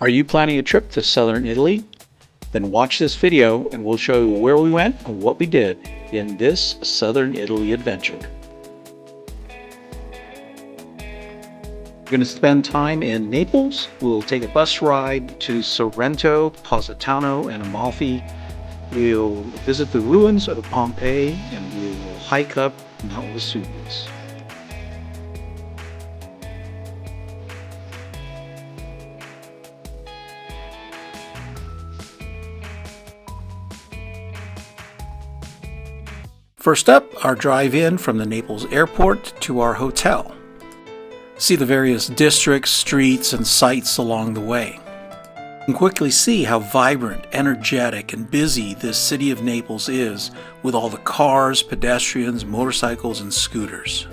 Are you planning a trip to southern Italy? Then watch this video and we'll show you where we went and what we did in this southern Italy adventure. We're going to spend time in Naples. We'll take a bus ride to Sorrento, Positano, and Amalfi. We'll visit the ruins of Pompeii and we will hike up Mount Vesuvius. First up, our drive in from the Naples airport to our hotel. See the various districts, streets, and sights along the way. You can quickly see how vibrant, energetic, and busy this city of Naples is with all the cars, pedestrians, motorcycles, and scooters.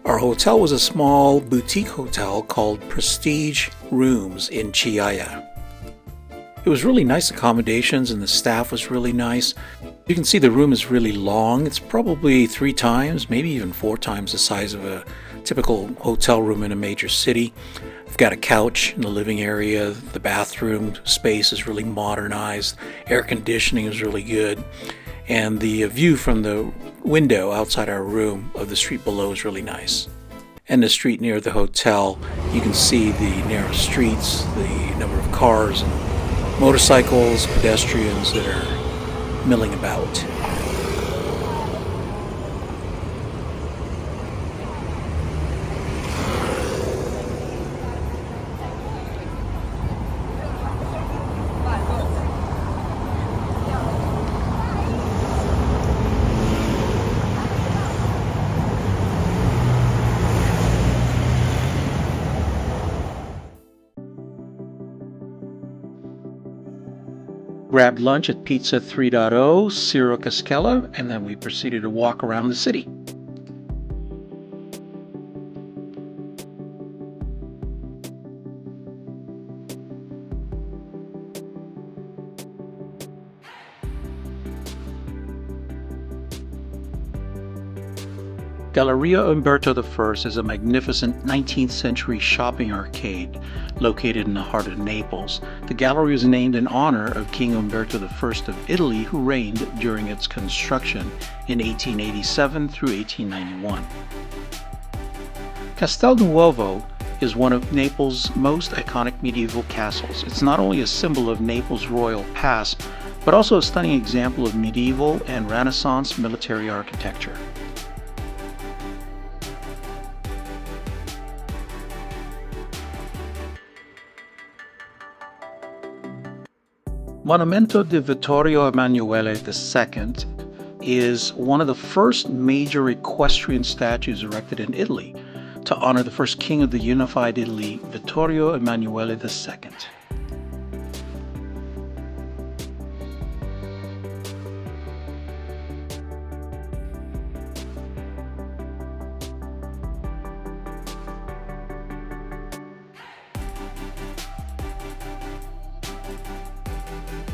Our hotel was a small boutique hotel called Prestige Rooms in Chiaia. It was really nice accommodations and the staff was really nice. You can see the room is really long. It's probably 3 times, maybe even 4 times the size of a typical hotel room in a major city. We've got a couch in the living area. The bathroom space is really modernized. Air conditioning is really good. And the view from the window outside our room of the street below is really nice. And the street near the hotel, you can see the narrow streets, the number of cars and motorcycles, pedestrians that are milling about. Grabbed lunch at Pizza 3.0, Ciro Cascella, and then we proceeded to walk around the city. Galleria Umberto I is a magnificent 19th century shopping arcade located in the heart of Naples. The gallery is named in honor of King Umberto I of Italy, who reigned during its construction in 1887 through 1891. Castel Nuovo is one of Naples' most iconic medieval castles. It's not only a symbol of Naples' royal past, but also a stunning example of medieval and Renaissance military architecture. Monumento di Vittorio Emanuele II is one of the first major equestrian statues erected in Italy to honor the first king of the unified Italy, Vittorio Emanuele II.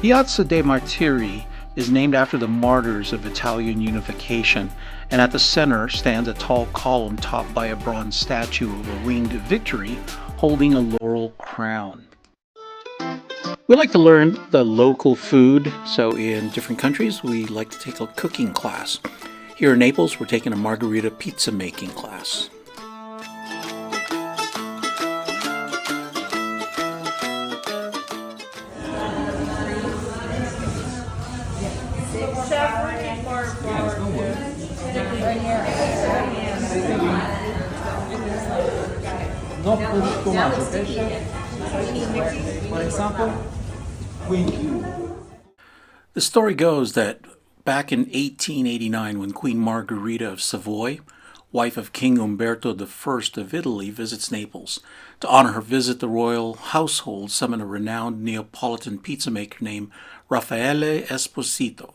Piazza dei Martiri is named after the martyrs of Italian unification, and at the center stands a tall column topped by a bronze statue of a winged victory holding a laurel crown. We like to learn the local food, so in different countries we like to take a cooking class. Here in Naples we're taking a margherita pizza making class. The story goes that back in 1889, when Queen Margherita of Savoy, wife of King Umberto I of Italy, visits Naples. To honor her visit, the royal household summoned a renowned Neapolitan pizza maker named Raffaele Esposito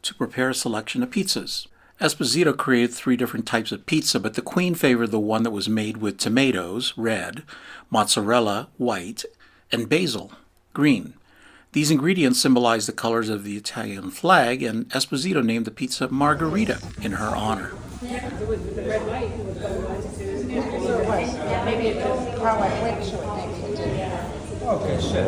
to prepare a selection of pizzas. Esposito created 3 different types of pizza, but the Queen favored the one that was made with tomatoes, red, mozzarella, white, and basil, green. These ingredients symbolize the colors of the Italian flag, and Esposito named the pizza Margherita in her honor. Okay, sure.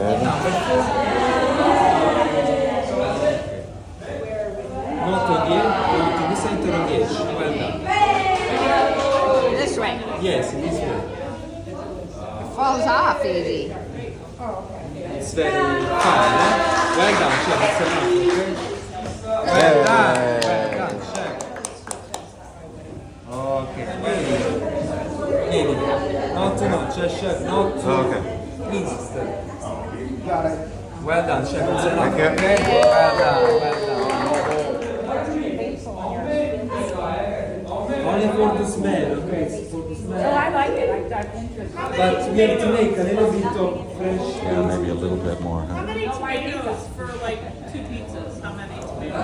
Molto dietro, mi sento non riesci, guarda. This way. Yes, this way. It falls off easy. It's very fine, eh? Well done, chef, it's enough, okay? Well done, chef. Okay, vedi, not too much, chef, not too Okay. Please, got it. Well done, chef, it's enough, Okay. okay? Well done, well done. Only for the smell, okay? It's for the smell. I like it. I'm interested. But we have to make a little bit of fresh. Yeah, maybe a little bit more. How Huh? many tomatoes for like 2 pizzas? How many tomatoes?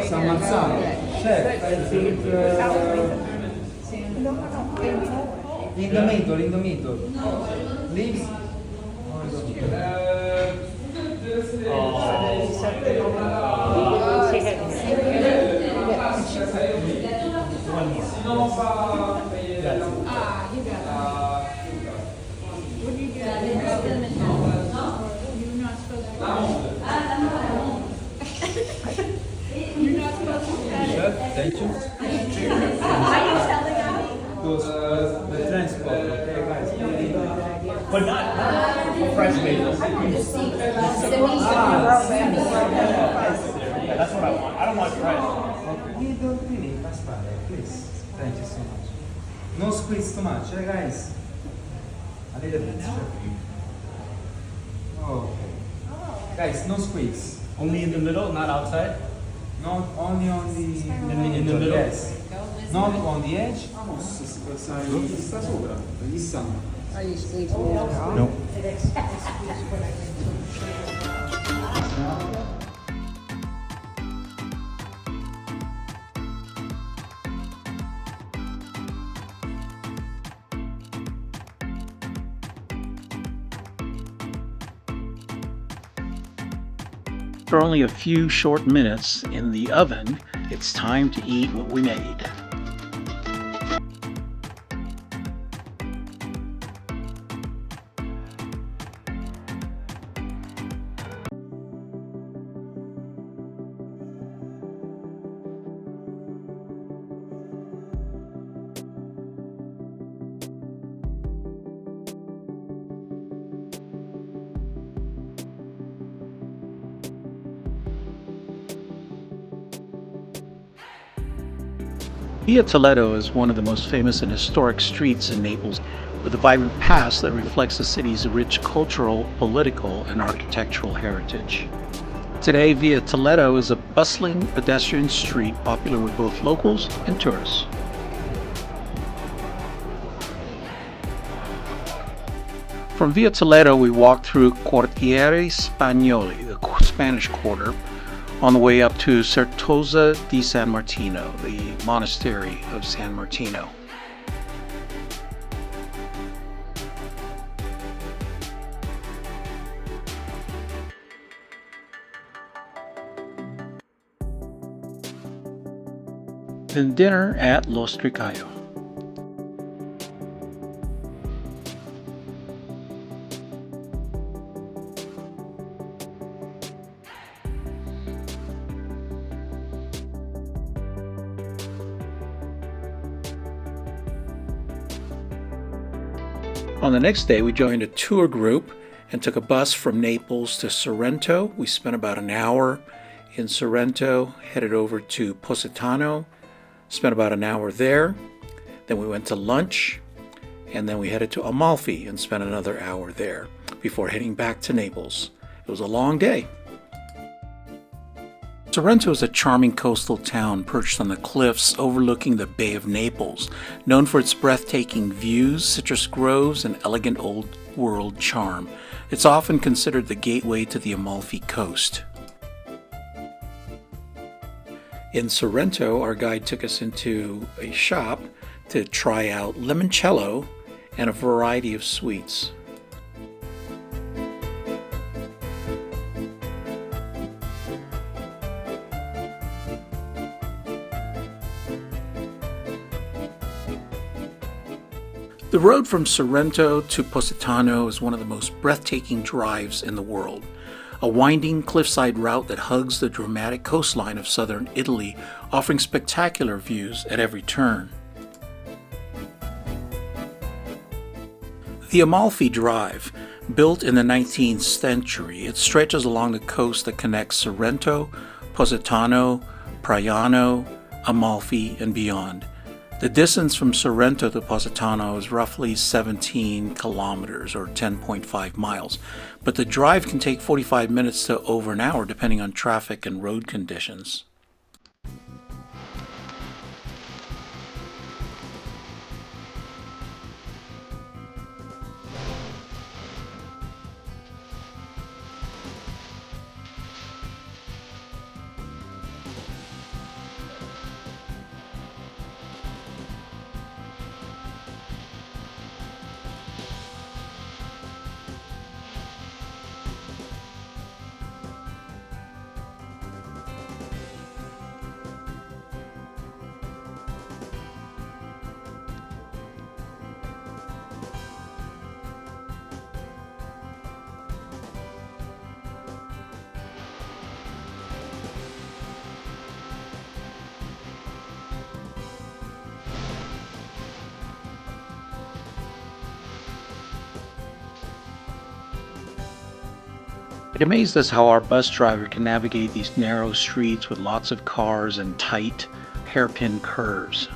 San Marzano. Chef, I think in the middle. Leaves. Chef, thank you. Those, the transport, okay guys. But not fresh tomatoes. Yeah, that's what I want. I don't want fresh. Okay. We don't really pastare, please. Thank you so much. No squeeze too much, eh guys? A little bit, chef. Okay. Guys, no squeeze. Only in the middle, not outside. Not only on the In the middle? Yes. Not on the edge. Are you squeezing it out? Nope. After only a few short minutes in the oven, it's time to eat what we made. Via Toledo is one of the most famous and historic streets in Naples, with a vibrant past that reflects the city's rich cultural, political, and architectural heritage. Today, Via Toledo is a bustling pedestrian street popular with both locals and tourists. From Via Toledo, we walked through Quartiere Spagnoli, the Spanish Quarter, on the way up to Certosa di San Martino, the monastery of San Martino. Then dinner at L'Ostricaio. On the next day, we joined a tour group and took a bus from Naples to Sorrento. We spent about an hour in Sorrento, headed over to Positano, spent about an hour there. Then we went to lunch, and then we headed to Amalfi and spent another hour there before heading back to Naples. It was a long day. Sorrento is a charming coastal town perched on the cliffs overlooking the Bay of Naples, known for its breathtaking views, citrus groves, and elegant old-world charm. It's often considered the gateway to the Amalfi Coast. In Sorrento, our guide took us into a shop to try out limoncello and a variety of sweets. The road from Sorrento to Positano is one of the most breathtaking drives in the world. A winding cliffside route that hugs the dramatic coastline of southern Italy, offering spectacular views at every turn. The Amalfi Drive, built in the 19th century, it stretches along the coast that connects Sorrento, Positano, Praiano, Amalfi, and beyond. The distance from Sorrento to Positano is roughly 17 kilometers or 10.5 miles, but the drive can take 45 minutes to over an hour depending on traffic and road conditions. It amazed us how our bus driver can navigate these narrow streets with lots of cars and tight, hairpin curves.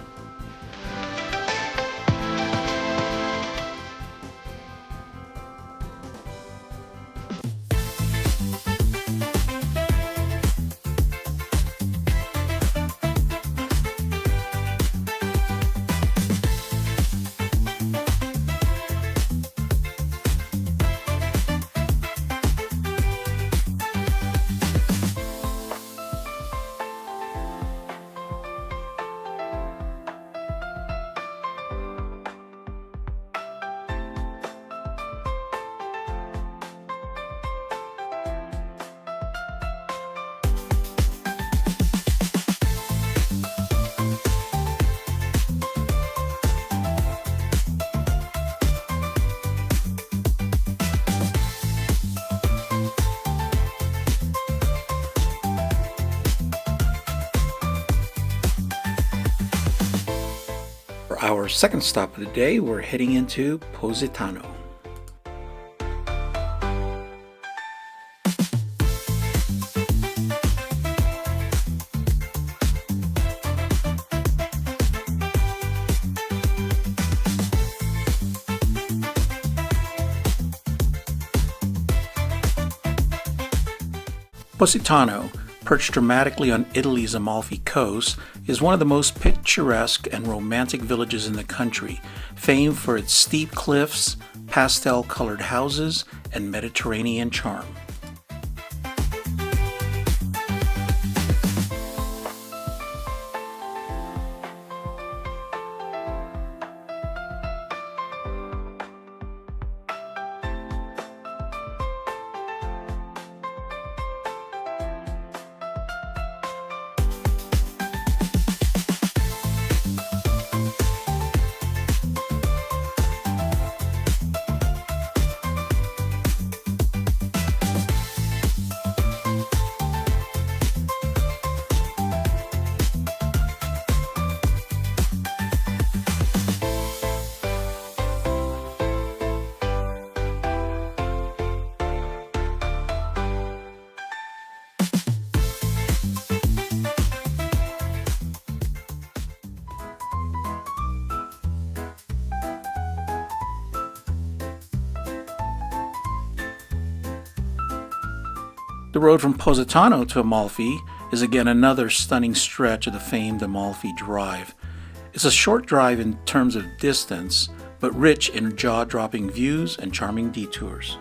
For our second stop of the day, we're heading into Positano. Positano, perched dramatically on Italy's Amalfi Coast, is one of the most picturesque and romantic villages in the country, famed for its steep cliffs, pastel-colored houses, and Mediterranean charm. The road from Positano to Amalfi is again another stunning stretch of the famed Amalfi Drive. It's a short drive in terms of distance, but rich in jaw-dropping views and charming detours.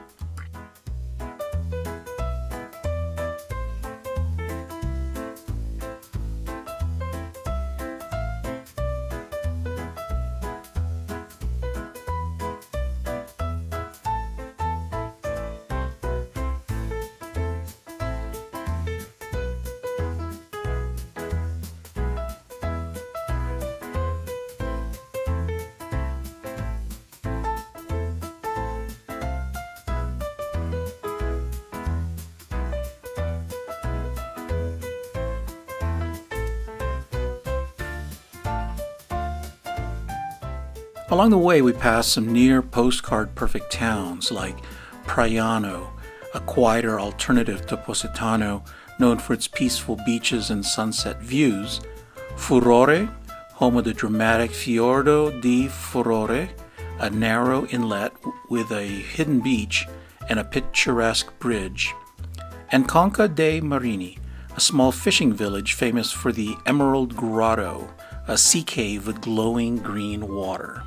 Along the way, we passed some near postcard perfect towns like Praiano, a quieter alternative to Positano, known for its peaceful beaches and sunset views, Furore, home of the dramatic Fiordo di Furore, a narrow inlet with a hidden beach and a picturesque bridge, and Conca dei Marini, a small fishing village famous for the Emerald Grotto, a sea cave with glowing green water.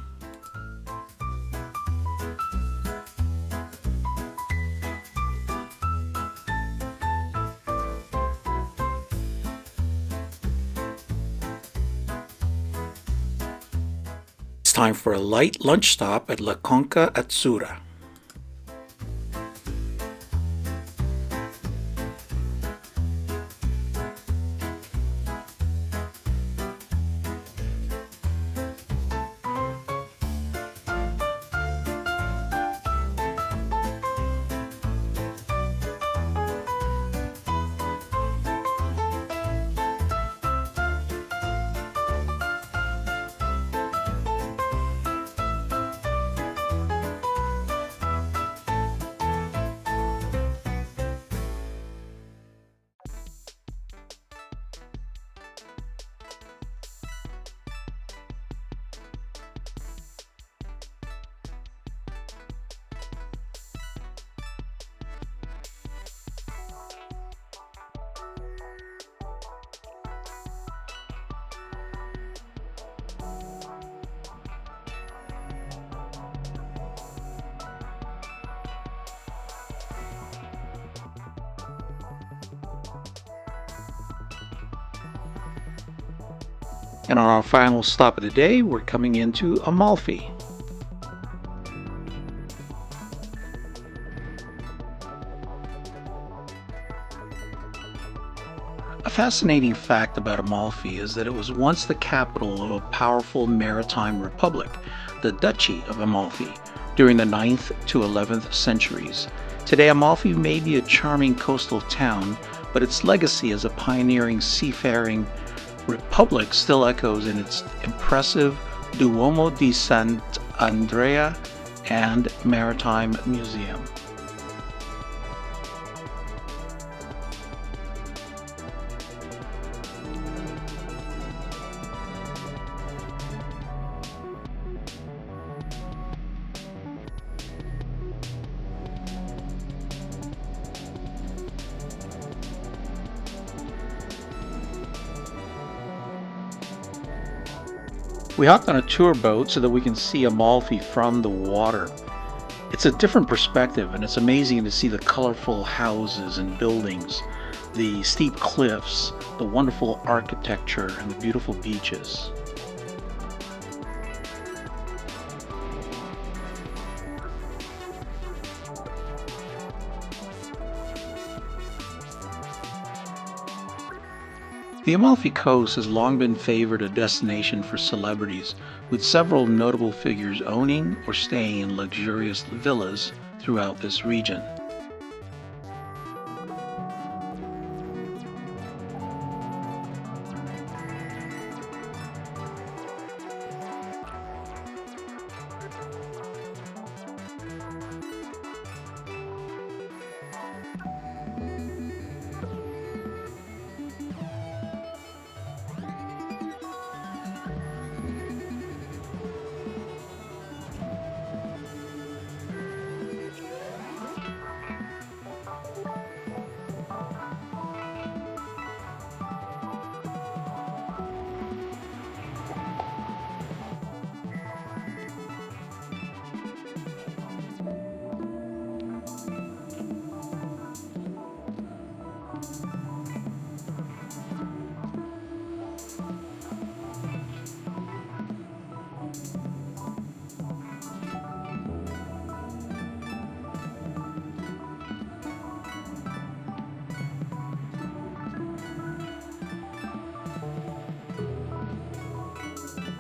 It's time for a light lunch stop at La Conca Azzurra. And on our final stop of the day, we're coming into Amalfi. A fascinating fact about Amalfi is that it was once the capital of a powerful maritime republic, the Duchy of Amalfi, during the 9th to 11th centuries. Today, Amalfi may be a charming coastal town, but its legacy as a pioneering seafaring republic still echoes in its impressive Duomo di Sant'Andrea and Maritime Museum. We hopped on a tour boat so that we can see Amalfi from the water. It's a different perspective, and it's amazing to see the colorful houses and buildings, the steep cliffs, the wonderful architecture, and the beautiful beaches. The Amalfi Coast has long been favored a destination for celebrities, with several notable figures owning or staying in luxurious villas throughout this region.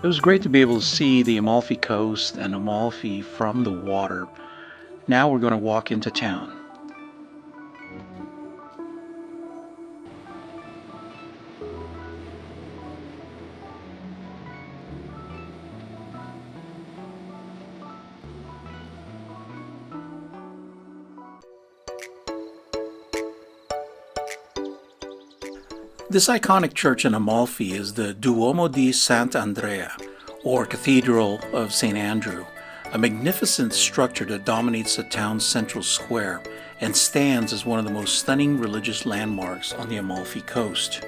It was great to be able to see the Amalfi Coast and Amalfi from the water. Now we're going to walk into town. This iconic church in Amalfi is the Duomo di Sant'Andrea, or Cathedral of St. Andrew, a magnificent structure that dominates the town's central square and stands as one of the most stunning religious landmarks on the Amalfi Coast.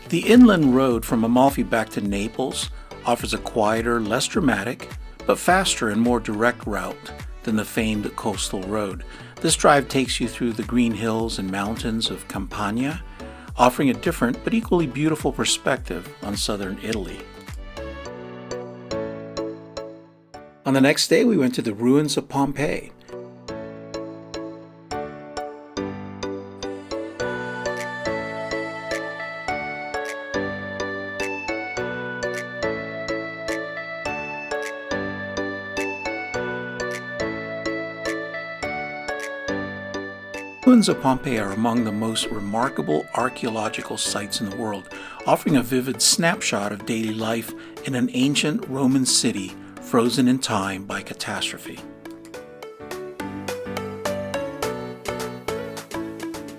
The inland road from Amalfi back to Naples offers a quieter, less dramatic, but faster and more direct route than the famed coastal road. This drive takes you through the green hills and mountains of Campania, offering a different but equally beautiful perspective on southern Italy. On the next day, we went to the Ruins of Pompeii. Ruins of Pompeii are among the most remarkable archaeological sites in the world, offering a vivid snapshot of daily life in an ancient Roman city frozen in time by catastrophe.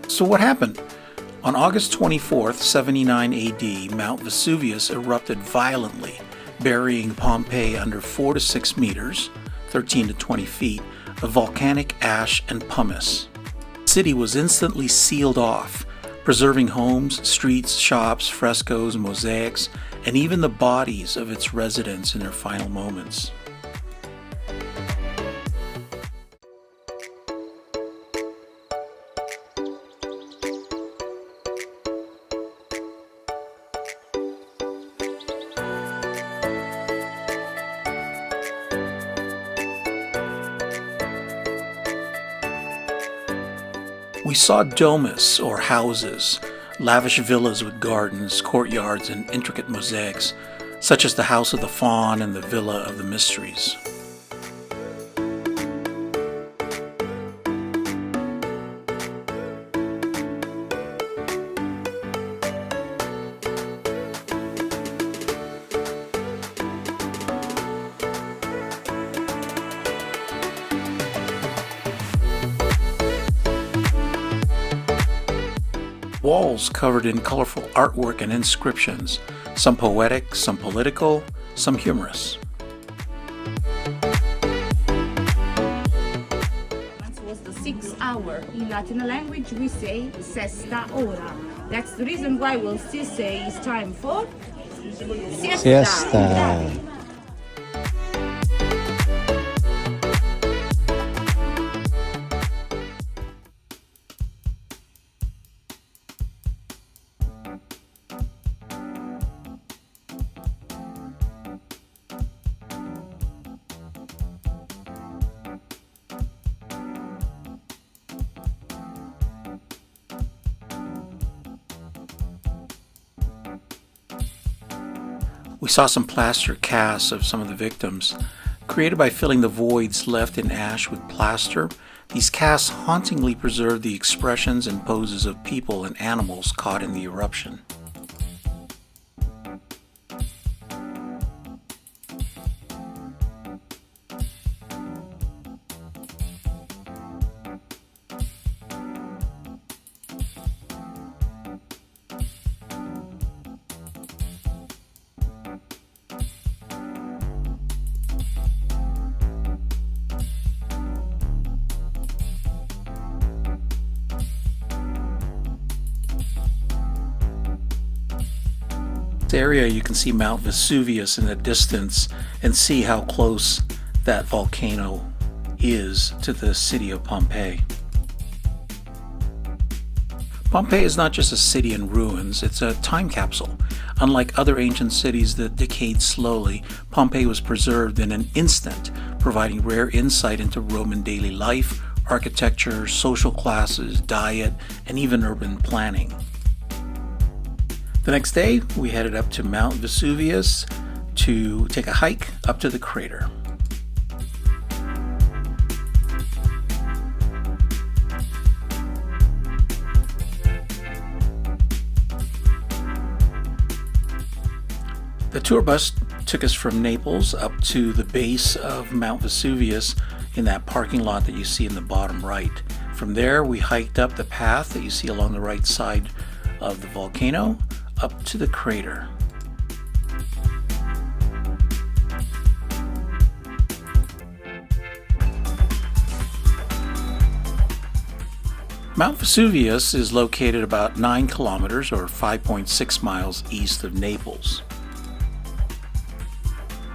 So what happened? On August 24th, 79 AD, Mount Vesuvius erupted violently, burying Pompeii under 4 to 6 meters, 13 to 20 feet, of volcanic ash and pumice. The city was instantly sealed off, preserving homes, streets, shops, frescoes, mosaics, and even the bodies of its residents in their final moments. We saw domus, or houses, lavish villas with gardens, courtyards, and intricate mosaics, such as the House of the Faun and the Villa of the Mysteries. Walls covered in colorful artwork and inscriptions, some poetic, some political, some humorous. It was the 6th hour. In Latin language, we say sesta ora. That's the reason why we'll still say it's time for siesta. We saw some plaster casts of some of the victims. Created by filling the voids left in ash with plaster, these casts hauntingly preserve the expressions and poses of people and animals caught in the eruption. Area you can see Mount Vesuvius in the distance and see how close that volcano is to the city of Pompeii. Pompeii is not just a city in ruins, it's a time capsule. Unlike other ancient cities that decayed slowly, Pompeii was preserved in an instant, providing rare insight into Roman daily life, architecture, social classes, diet, and even urban planning. The next day, we headed up to Mount Vesuvius to take a hike up to the crater. The tour bus took us from Naples up to the base of Mount Vesuvius in that parking lot that you see in the bottom right. From there, we hiked up the path that you see along the right side of the volcano up to the crater. Mount Vesuvius is located about 9 kilometers or 5.6 miles east of Naples.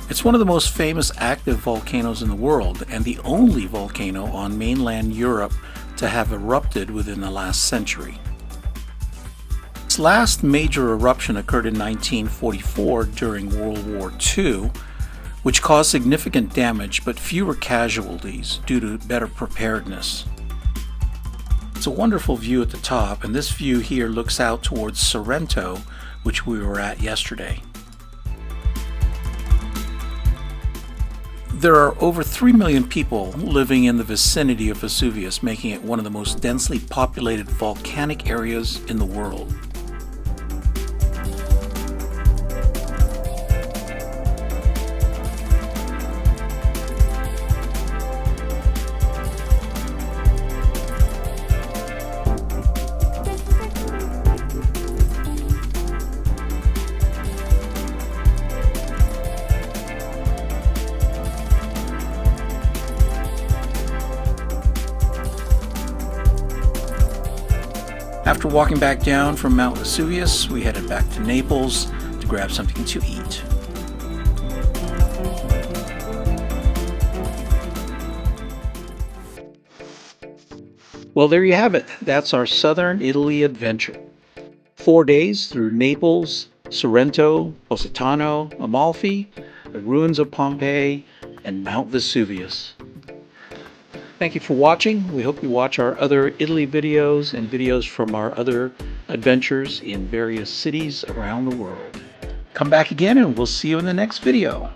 It's one of the most famous active volcanoes in the world and the only volcano on mainland Europe to have erupted within the last century. Its last major eruption occurred in 1944 during World War II, which caused significant damage but fewer casualties due to better preparedness. It's a wonderful view at the top, and this view here looks out towards Sorrento, which we were at yesterday. There are over 3 million people living in the vicinity of Vesuvius, making it one of the most densely populated volcanic areas in the world. After walking back down from Mount Vesuvius, we headed back to Naples to grab something to eat. Well, there you have it. That's our southern Italy adventure. 4 days through Naples, Sorrento, Positano, Amalfi, the ruins of Pompeii, and Mount Vesuvius. Thank you for watching. We hope you watch our other Italy videos and videos from our other adventures in various cities around the world. Come back again and we'll see you in the next video.